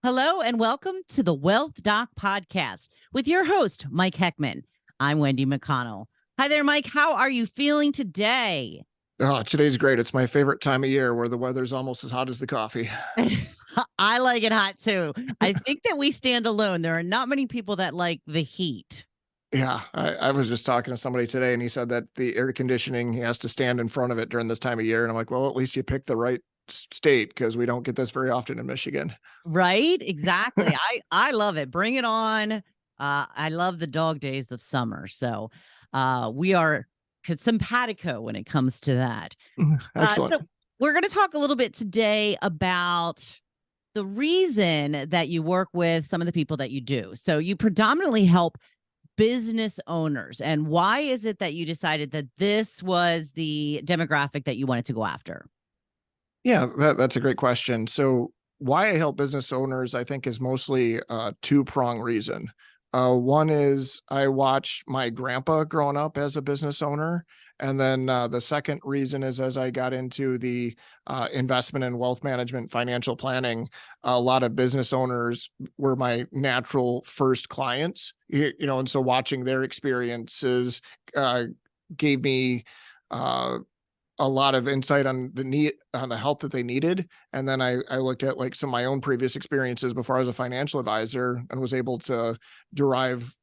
Hello and welcome to the Wealth Doc Podcast with your host, Mike Heckman. I'm Wendy McConnell. Hi there, Mike. How are you feeling today? Oh, today's great. It's my favorite time of year where the weather's almost as hot as the coffee. I like it hot too. I think that we stand alone. There are not many people that like the heat. Yeah, I was just talking to somebody today and he said that the air conditioning, he has to stand in front of it during this time of year. And I'm like, well, at least you picked the right state because we don't get this very often in Michigan. Right? Exactly. I love it. Bring it on. I love the dog days of summer. So we are simpatico when it comes to that. Excellent. So we're going to talk a little bit today about the reason that you work with some of the people that you do. So you predominantly help business owners. And why is it that you decided that this was the demographic that you wanted to go after? Yeah, that's a great question. So why I help business owners, I think, is mostly a two-prong reason. One is I watched my grandpa growing up as a business owner. And then the second reason is as I got into the investment and wealth management, financial planning, a lot of business owners were my natural first clients, and so watching their experiences gave me a lot of insight on the help that they needed. And then I looked at like some of my own previous experiences before I was a financial advisor and was able to derive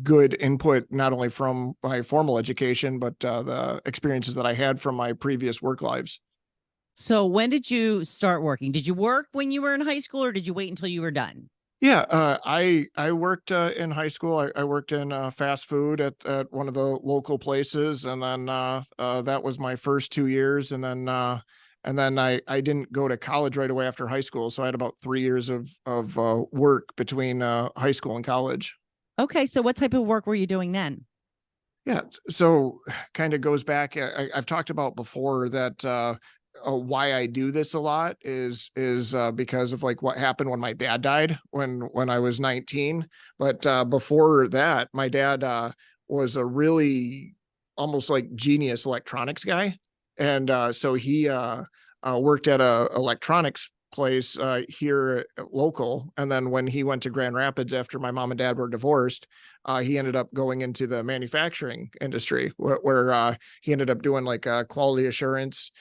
good input, not only from my formal education, but the experiences that I had from my previous work lives. So when did you start working? Did you work when you were in high school or did you wait until you were done? Yeah, I worked in high school. I worked in fast food at one of the local places, and then that was my first 2 years, and then I didn't go to college right away after high school, so I had about 3 years of work between high school and college. Okay. So what type of work were you doing then? Yeah, so kind of goes back. I've talked about before that why I do this a lot is because of like what happened when my dad died when I was 19. But before that, my dad was a really almost like genius electronics guy, and so he worked at a electronics place here local. And then when he went to Grand Rapids after my mom and dad were divorced, he ended up going into the manufacturing industry where he ended up doing like quality assurance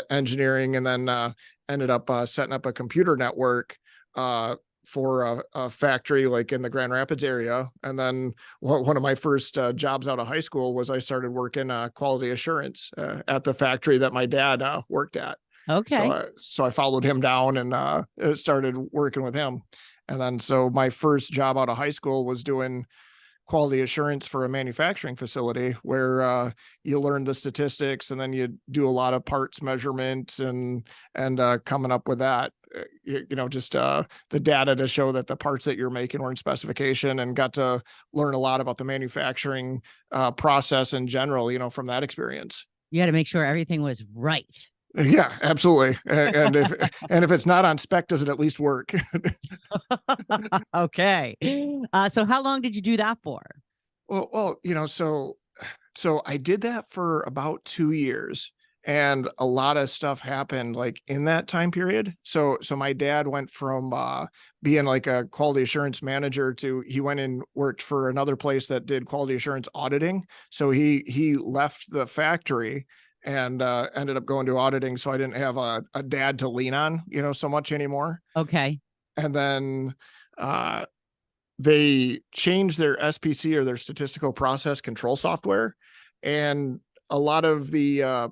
engineering, and then ended up setting up a computer network for a factory like in the Grand Rapids area. And then one of my first jobs out of high school was I started working quality assurance at the factory that my dad worked at. Okay. So I followed him down and started working with him. And then so my first job out of high school was doing quality assurance for a manufacturing facility where you learn the statistics and then you do a lot of parts measurements and coming up with that, just the data to show that the parts that you're making were in specification, and got to learn a lot about the manufacturing process in general, from that experience. You got to make sure everything was right. Yeah, absolutely. And if it's not on spec, does it at least work? Okay. So how long did you do that for? So I did that for about 2 years, and a lot of stuff happened like in that time period. So my dad went from being like a quality assurance manager to he went and worked for another place that did quality assurance auditing. So he left the factory and ended up going to auditing. So I didn't have a dad to lean on, so much anymore. Okay. And then uh, they changed their SPC, or their statistical process control software. And a lot of the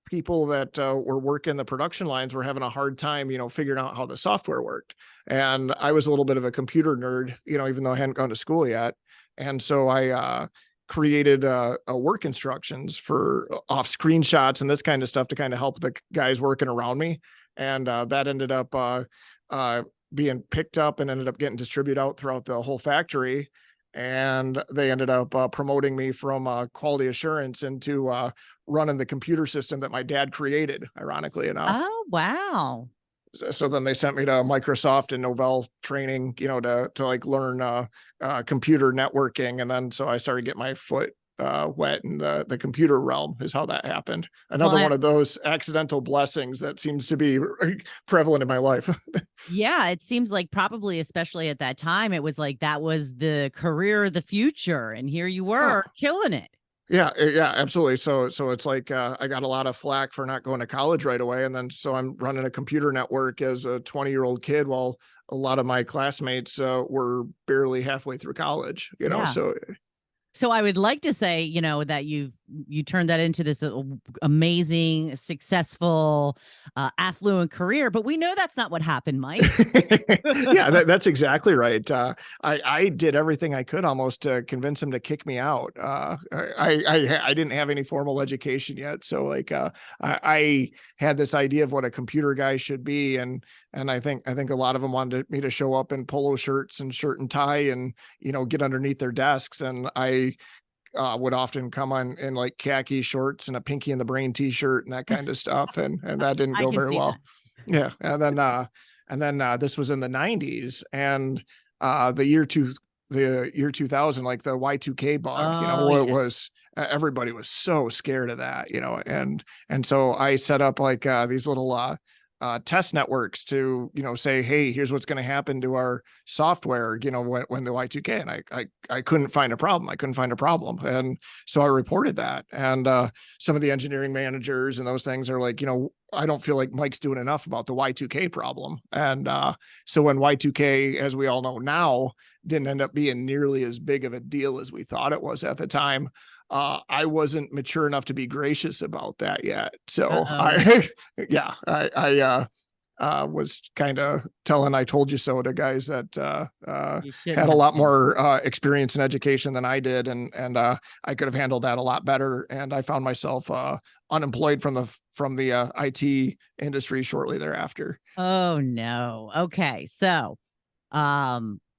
people that were working the production lines were having a hard time, figuring out how the software worked. And I was a little bit of a computer nerd, even though I hadn't gone to school yet. And so I created a work instructions for off screenshots and this kind of stuff to kind of help the guys working around me. And that ended up being picked up and ended up getting distributed out throughout the whole factory. And they ended up promoting me from quality assurance into running the computer system that my dad created, ironically enough. Oh, wow. So then they sent me to Microsoft and Novell training, to like learn computer networking. And then so I started getting my foot wet in the computer realm is how that happened. Well, Another one of those accidental blessings that seems to be prevalent in my life. yeah, it seems like probably, especially at that time, it was like that was the career of the future, and here you Oh, were killing it. yeah, absolutely. So it's like I got a lot of flack for not going to college right away, and then so I'm running a computer network as a 20-year-old kid, while a lot of my classmates were barely halfway through college. Yeah. So So I would like to say, that you turned that into this amazing, successful, affluent career, but we know that's not what happened, Mike. yeah, that's exactly right. I did everything I could almost to convince him to kick me out. I didn't have any formal education yet, so like I had this idea of what a computer guy should be, and I think a lot of them wanted me to show up in polo shirts and shirt and tie, and get underneath their desks, and I would often come on in like khaki shorts and a Pinky and the Brain t-shirt and that kind of stuff, and that didn't I go can very see that. well. Yeah, and then this was in the 90s, and the year 2000, like the Y2K bug, Oh, it yeah. was everybody was so scared of that, and so I set up like these little test networks to say, hey, here's what's going to happen to our software when the Y2K, and I couldn't find a problem, and so I reported that, and some of the engineering managers and those things are like, I don't feel like Mike's doing enough about the Y2K problem, and so when Y2K, as we all know now, didn't end up being nearly as big of a deal as we thought it was at the time, I wasn't mature enough to be gracious about that yet. So Uh-oh. I was kind of telling "I told you so" to guys that You shouldn't had a have lot done more experience and education than I did, and I could have handled that a lot better. And I found myself unemployed from the IT industry shortly thereafter. that. Oh no. Okay. So,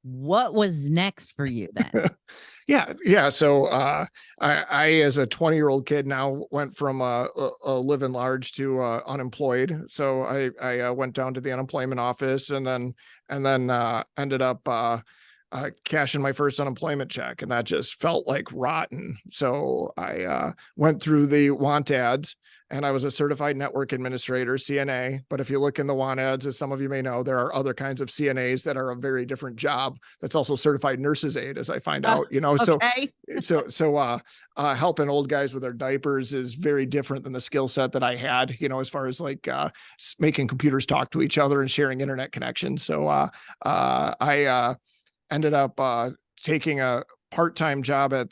what was next for you then? Yeah. So I as a 20-year-old kid now went from living large to unemployed. So I went down to the unemployment office, and then ended up cashing my first unemployment check, and that just felt like rotten. So I went through the want ads, and I was a certified network administrator, CNA. But if you look in the want ads, as some of you may know, there are other kinds of CNAs that are a very different job. That's also certified nurse's aide, as I find Uh, out. So okay. helping old guys with their diapers is very different than the skill set that I had. As far as like making computers talk to each other and sharing internet connections. So I ended up taking a part-time job at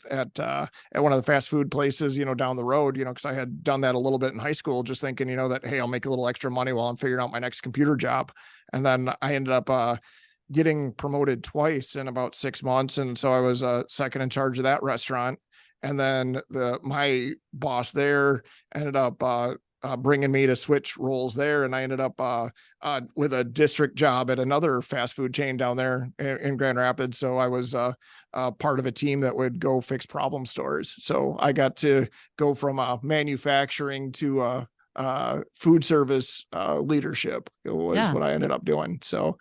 one of the fast food places, down the road, because I had done that a little bit in high school, just thinking, that, hey, I'll make a little extra money while I'm figuring out my next computer job. And then I ended up getting promoted twice in about 6 months. And so I was second in charge of that restaurant. And then my boss there ended up bringing me to switch roles there, and I ended up with a district job at another fast food chain down there in Grand Rapids. So I was part of a team that would go fix problem stores. So I got to go from manufacturing to food service leadership. It was Yeah. what I ended up doing. So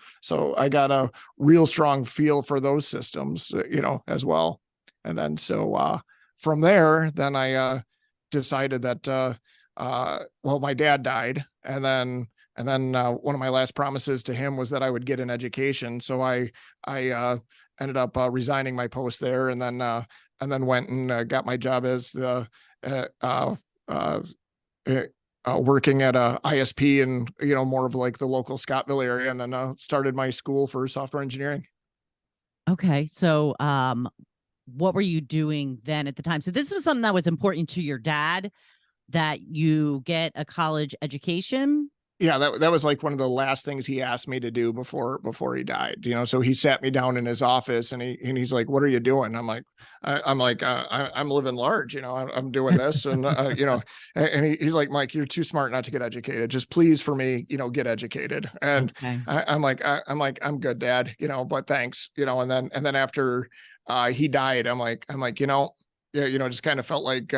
I got a real strong feel for those systems, as well. And then from there, then I decided that my dad died, and then one of my last promises to him was that I would get an education. So I ended up resigning my post there, and then went and got my job as the working at a ISP, and more of like the local Scottville area, and then started my school for software engineering. Okay. So, what were you doing then at the time? So this was something that was important to your dad, that you get a college education. Yeah, that was like one of the last things he asked me to do before he died. So he sat me down in his office, and he's like, "What are you doing?" I'm like, I'm living large. I'm doing this, and he's like, "Mike, you're too smart not to get educated. Just please for me, get educated." And Okay. I'm good, Dad. But thanks. And then after he died, I'm like, yeah, just kind of felt like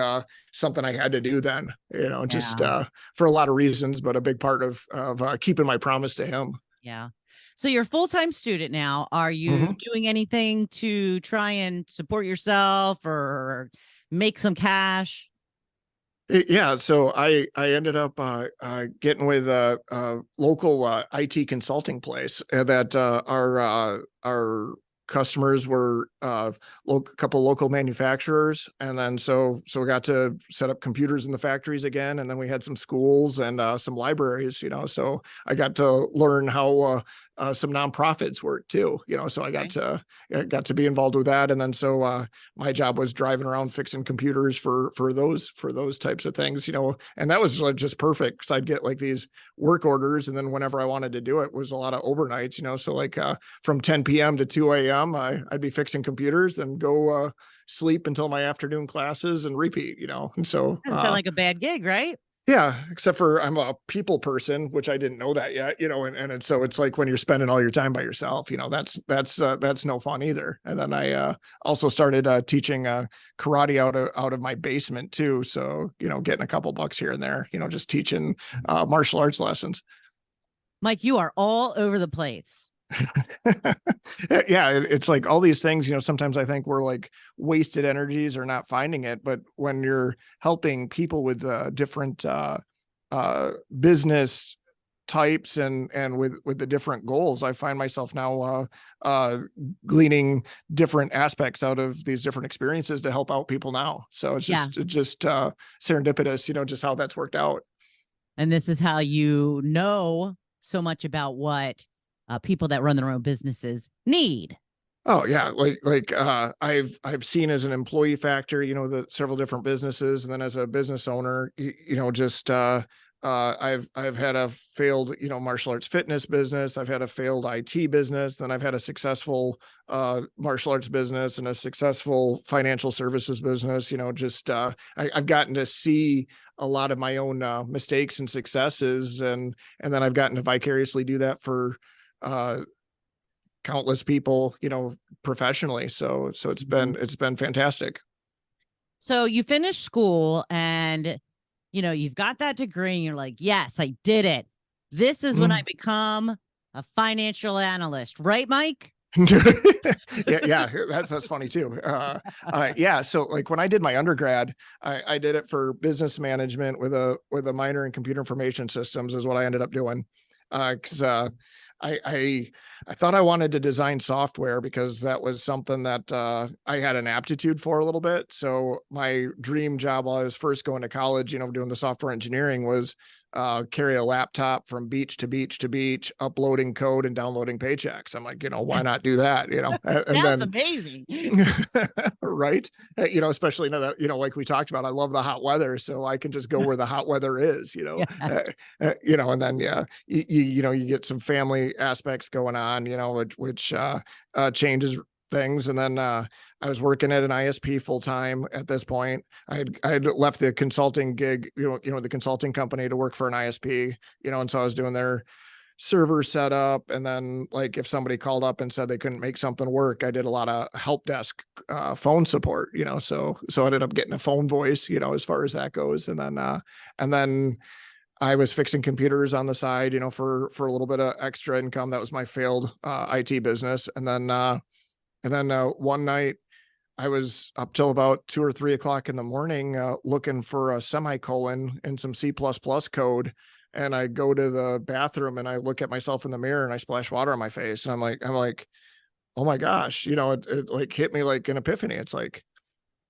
something I had to do then, just Yeah. for a lot of reasons, but a big part of keeping my promise to him. Yeah. So you're a full-time student now. Are you Mhm. doing anything to try and support yourself, or make some cash? Yeah, so I ended up getting with a local IT consulting place that our customers were a couple local manufacturers, and then so we got to set up computers in the factories again, and then we had some schools and some libraries, so I got to learn how some nonprofits work too, so I got to be involved with that, and then so my job was driving around fixing computers for those types of things, and that was just perfect because I'd get like these work orders, and then whenever I wanted to do it was a lot of overnights, so like from 10 p.m. to 2 a.m. I'd be fixing computers, then go sleep until my afternoon classes and repeat, and so Doesn't sound like a bad gig, right? yeah, except for I'm a people person, which I didn't know that yet, and so it's like when you're spending all your time by yourself, that's no fun either. And then I also started teaching karate out of my basement too. So, getting a couple bucks here and there, just teaching martial arts lessons. Mike, you are all over the place. Yeah, it's like all these things, sometimes I think we're like wasted energies or not finding it, but when you're helping people with different business types and with the different goals, I find myself now gleaning different aspects out of these different experiences to help out people now. So it's just serendipitous, just how that's worked out. And this is how you know so much about what people that run their own businesses need. Oh yeah, I've seen as an employee factor, the several different businesses, and then as a business owner, just I've had a failed, martial arts fitness business. I've had a failed IT business. Then I've had a successful martial arts business and a successful financial services business. I've gotten to see a lot of my own mistakes and successes, and then I've gotten to vicariously do that for countless people, professionally. So it's been fantastic. So you finish school and you've got that degree and you're like, yes, I did it. This is when I become a financial analyst, right, Mike? yeah, that's funny too. Yeah, so like when I did my undergrad, I did it for business management with a minor in computer information systems is what I ended up doing. Because I thought I wanted to design software because that was something that I had an aptitude for a little bit. So my dream job while I was first going to college, doing the software engineering was carry a laptop from beach to beach to beach, uploading code and downloading paychecks. I'm like, why not do that? And Sounds then amazing. right. Especially now that, like we talked about, I love the hot weather, so I can just go where the hot weather is, Yes. and then, yeah, you get some family aspects going on, which changes things. And then I was working at an ISP full time at this point. I'd left the consulting gig, the consulting company to work for an ISP, and so I was doing their server setup. And then like if somebody called up and said they couldn't make something work, I did a lot of help desk phone support, so I ended up getting a phone voice, as far as that goes. And then I was fixing computers on the side, for a little bit of extra income. That was my failed IT business. And then one night I was up till about 2 or 3 o'clock in the morning looking for a semicolon in some C++ code. And I go to the bathroom and I look at myself in the mirror and I splash water on my face. And I'm like, oh my gosh, it like hit me like an epiphany. It's like,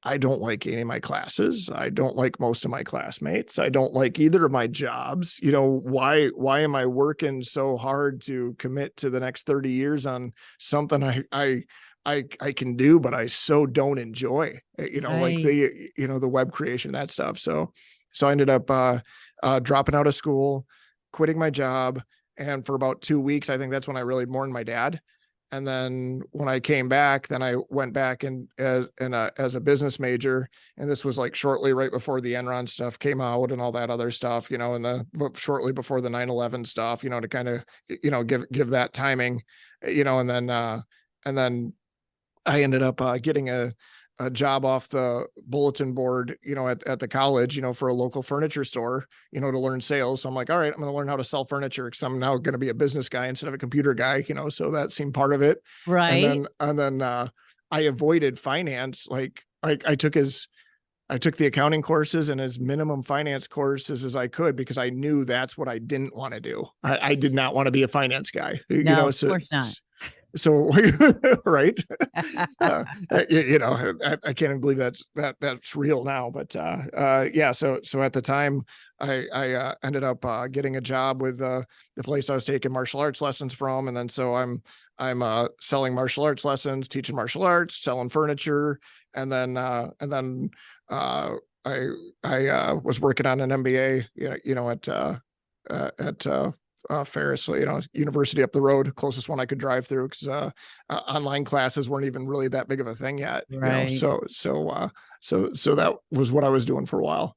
I don't like any of my classes. I don't like most of my classmates. I don't like either of my jobs. Why am I working so hard to commit to the next 30 years on something I can do, but I so don't enjoy, like Right. the web creation, that stuff. So I ended up dropping out of school, quitting my job. And for about 2 weeks, I think that's when I really mourned my dad. And then when I came back, then I went back as a business major. And this was like shortly right before the Enron stuff came out and all that other stuff, and shortly before the 9/11 stuff, to kind of, give that timing, and then I ended up getting a job off the bulletin board, at the college, for a local furniture store, to learn sales. So I'm like, all right, I'm going to learn how to sell furniture because I'm now going to be a business guy instead of a computer guy, so that seemed part of it. And Right. then I avoided finance. Like I took I took the accounting courses and as minimum finance courses as I could, because I knew that's what I didn't want to do. I did not want to be a finance guy, No, of course not. so right. I can't even believe that's real now, but yeah. So at the time I ended up getting a job with the place I was taking martial arts lessons from. And then so I'm selling martial arts lessons, teaching martial arts, selling furniture. And then uh I was working on an MBA, at Ferris, university up the road, closest one I could drive through, because online classes weren't even really that big of a thing yet. Right. So that was what I was doing for a while.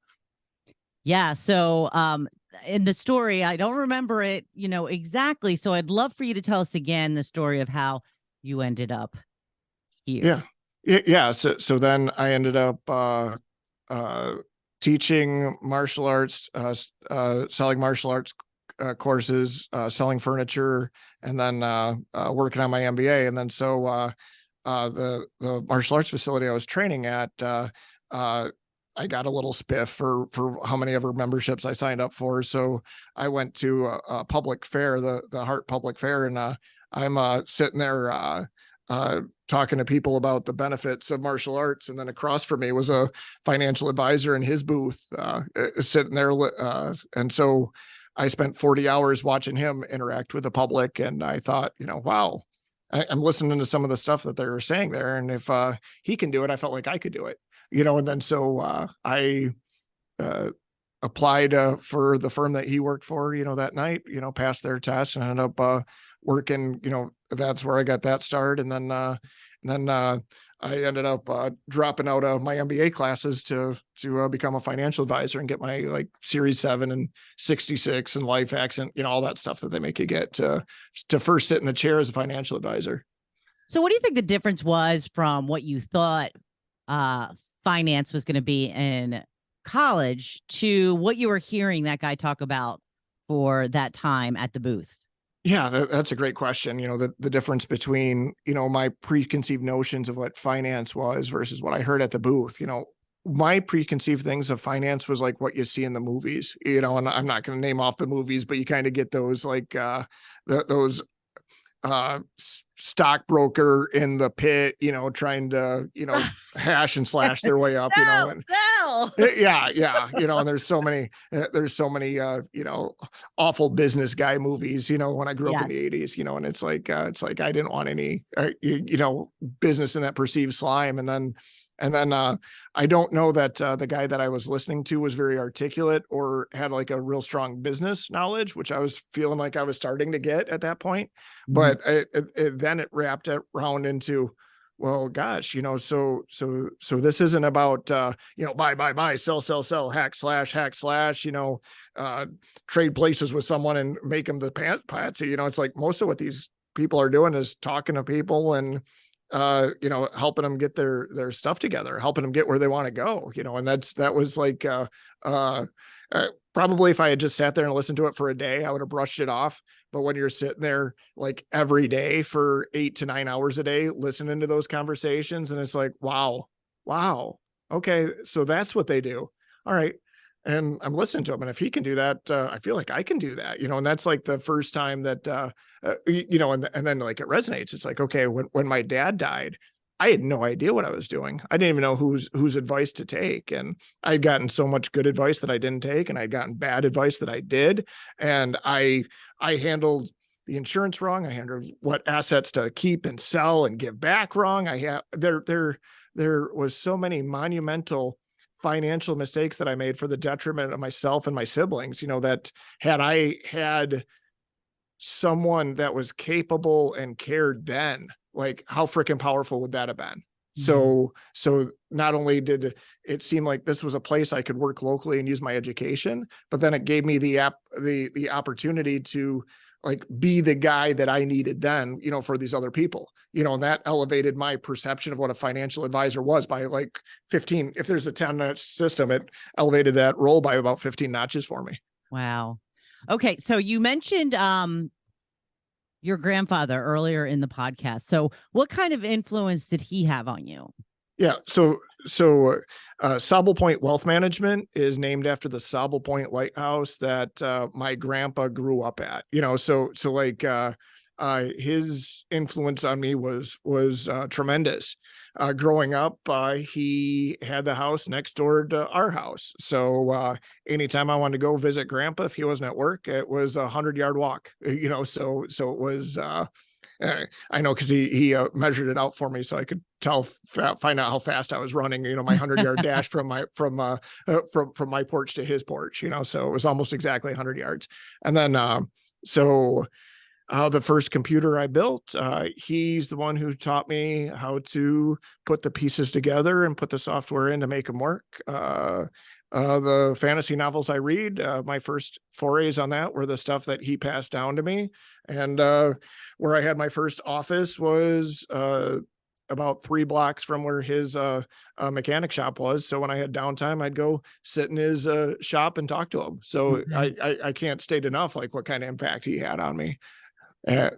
Yeah. So in the story, I don't remember it, exactly. So I'd love for you to tell us again the story of how you ended up here. Yeah. So then I ended up teaching martial arts, selling martial arts courses, selling furniture, and then working on my MBA. And then so the martial arts facility I was training at, I got a little spiff for how many ever memberships I signed up for. So I went to a public fair, the Hart Public Fair, and I'm sitting there talking to people about the benefits of martial arts. And then across from me was a financial advisor in his booth, sitting there. And so I spent 40 hours watching him interact with the public. And I thought, wow, I'm listening to some of the stuff that they were saying there. And if he can do it, I felt like I could do it, and then so I applied for the firm that he worked for, that night, passed their test and ended up working, that's where I got that start. And then I ended up dropping out of my MBA classes to become a financial advisor and get my like Series 7 and 66 and life accent, all that stuff that they make you get to first sit in the chair as a financial advisor. So what do you think the difference was from what you thought finance was going to be in college to what you were hearing that guy talk about for that time at the booth? Yeah, that's a great question. The difference between, my preconceived notions of what finance was versus what I heard at the booth. My preconceived things of finance was like what you see in the movies, and I'm not going to name off the movies, but you kind of get those like those stockbroker in the pit, trying to, hash and slash their way up, and yeah. And there's so many, awful business guy movies, when I grew up in the 80s, and it's like I didn't want any, business in that perceived slime. And then I don't know that the guy that I was listening to was very articulate or had like a real strong business knowledge, which I was feeling like I was starting to get at that point. But then it wrapped around into, well, gosh, so this isn't about, buy, sell, hack slash, trade places with someone and make them the patsy. It's like most of what these people are doing is talking to people and, helping them get their stuff together, helping them get where they want to go, and that was like, probably if I had just sat there and listened to it for a day, I would have brushed it off. But when you're sitting there like every day for 8 to 9 hours a day, listening to those conversations, and it's like, wow. Okay. So that's what they do. All right. And I'm listening to him. And if he can do that, I feel like I can do that, and that's like the first time that, and then like it resonates. It's like, okay, when my dad died, I had no idea what I was doing. I didn't even know whose advice to take. And I'd gotten so much good advice that I didn't take, and I'd gotten bad advice that I did. And I handled the insurance wrong. I handled what assets to keep and sell and give back wrong. There was so many monumental financial mistakes that I made for the detriment of myself and my siblings, that had I had someone that was capable and cared then, like how freaking powerful would that have been? So not only did it seem like this was a place I could work locally and use my education, but then it gave me the opportunity to like be the guy that I needed then, for these other people, and that elevated my perception of what a financial advisor was by like 15. If there's a 10-notch system, it elevated that role by about 15 notches for me. Wow. Okay. So you mentioned your grandfather earlier in the podcast. So what kind of influence did he have on you? Yeah. So Sauble Point Wealth Management is named after the Sauble Point Lighthouse that my grandpa grew up at. His influence on me was tremendous. Growing up, he had the house next door to our house. So anytime I wanted to go visit grandpa, if he wasn't at work, it was 100-yard walk, so it was, I know because he measured it out for me, so I could find out how fast I was running. My 100-yard dash from my porch to his porch. So it was almost exactly 100 yards. And then the first computer I built, he's the one who taught me how to put the pieces together and put the software in to make them work. The fantasy novels I read, my first forays on that were the stuff that he passed down to me. And where I had my first office was about 3 blocks from where his mechanic shop was. So when I had downtime, I'd go sit in his shop and talk to him. So I can't state enough like what kind of impact he had on me. Oh,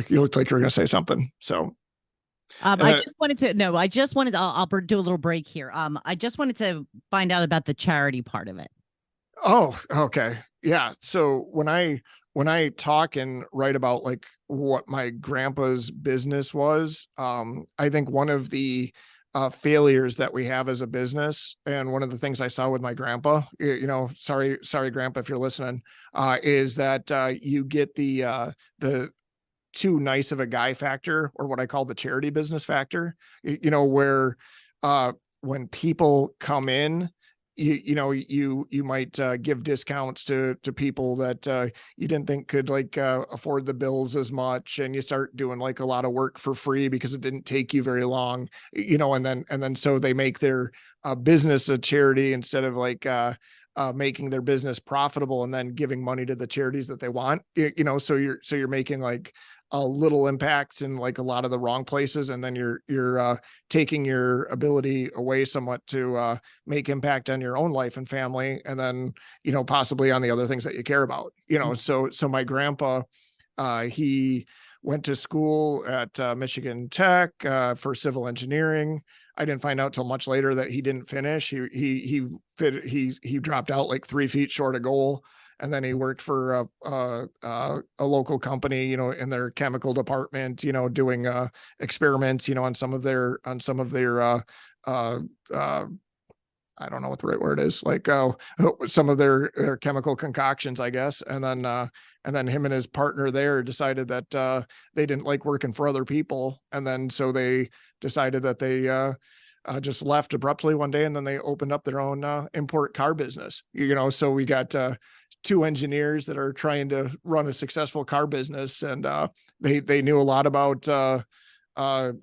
you looked like you were going to say something. So I just wanted to, I'll do a little break here. I just wanted to find out about the charity part of it. Oh, okay. Yeah. So when I talk and write about like what my grandpa's business was, I think one of the failures that we have as a business, and one of the things I saw with my grandpa, sorry, grandpa, if you're listening, is that you get the too nice of a guy factor, or what I call the charity business factor, where when people come in, you might give discounts to people that you didn't think could afford the bills as much, and you start doing like a lot of work for free because it didn't take you very long, and then so they make their business a charity instead of making their business profitable and then giving money to the charities that they want. So you're making like a little impacts in like a lot of the wrong places, and then you're taking your ability away somewhat to make impact on your own life and family, and then possibly on the other things that you care about. So my grandpa, he went to school at Michigan Tech for civil engineering. I didn't find out till much later that he didn't finish. He dropped out like 3 feet short of goal. And then he worked for a local company, in their chemical department, doing experiments, on some of their I don't know what the right word is, some of their chemical concoctions, I guess. And then him and his partner there decided that they didn't like working for other people. And then so they decided that they just left abruptly one day, and then they opened up their own import car business. So we got 2 engineers that are trying to run a successful car business, and they knew a lot about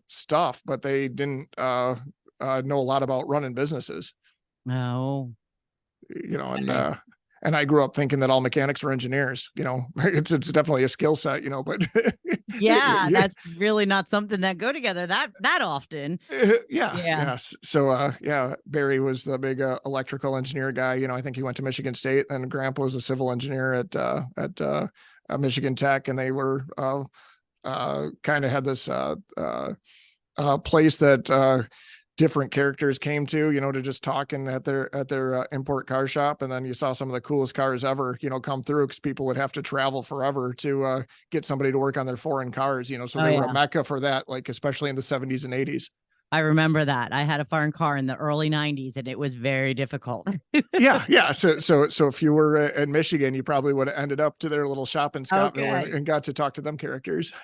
stuff, but they didn't know a lot about running businesses. No. And I grew up thinking that all mechanics were engineers. It's definitely a skill set, but yeah, that's really not something that go together that often. Yes. So Barry was the big electrical engineer guy. I think he went to Michigan State, and Grandpa was a civil engineer at Michigan Tech, and they were kind of had this place that different characters came to just talking at their import car shop. And then you saw some of the coolest cars ever, come through, because people would have to travel forever to get somebody to work on their foreign cars, so they were a mecca for that, especially in the 70s and 80s. I remember that. I had a foreign car in the early 90s, and it was very difficult. Yeah. So if you were in Michigan, you probably would have ended up to their little shop in Scottsville and got to talk to them characters.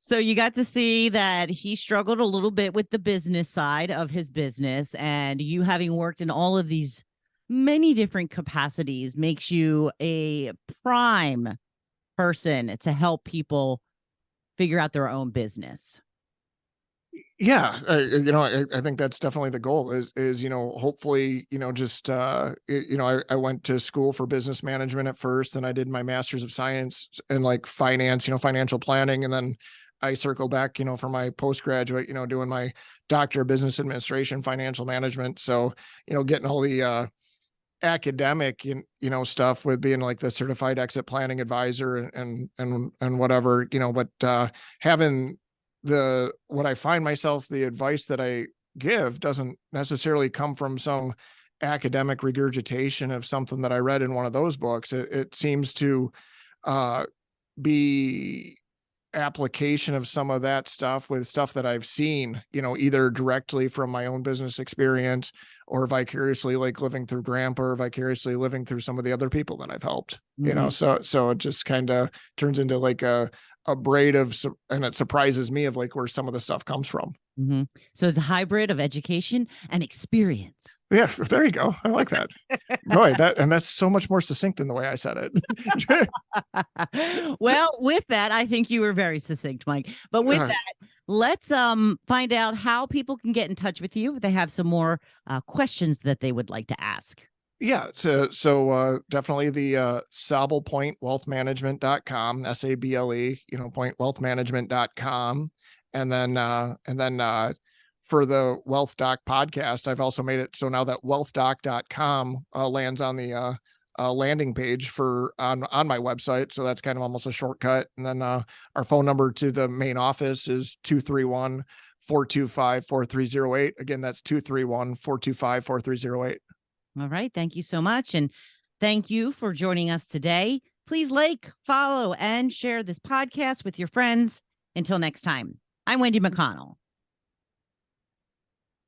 So you got to see that he struggled a little bit with the business side of his business, and you, having worked in all of these many different capacities, makes you a prime person to help people figure out their own business. Yeah. I think that's definitely the goal is, hopefully, just, I went to school for business management at first, and I did my master's of science in finance, financial planning. And then I circled back, for my postgraduate, doing my doctor of business administration, financial management. So, getting all the academic, stuff with being like the certified exit planning advisor and whatever, but having what I find myself, the advice that I give doesn't necessarily come from some academic regurgitation of something that I read in one of those books. It seems to uh, be application of some of that stuff with stuff that I've seen, either directly from my own business experience or vicariously, like living through grandpa, or vicariously living through some of the other people that I've helped, so it just kind of turns into like a braid of, and it surprises me of like where some of the stuff comes from. Mm-hmm. So it's a hybrid of education and experience. Yeah, there you go. I like that. Boy, that's so much more succinct than the way I said it. Well, with that, I think you were very succinct, Mike. But with that, let's find out how people can get in touch with you if they have some more questions that they would like to ask. Yeah, so definitely the sablepointwealthmanagement.com, SABLE, pointwealthmanagement.com. And then for the Wealth Doc podcast, I've also made it so now that wealthdoc.com lands on the landing page for on my website. So that's kind of almost a shortcut. And then our phone number to the main office is 231-425-4308. Again, that's 231-425-4308. All right. Thank you so much. And thank you for joining us today. Please like, follow, and share this podcast with your friends. Until next time, I'm Wendy McConnell.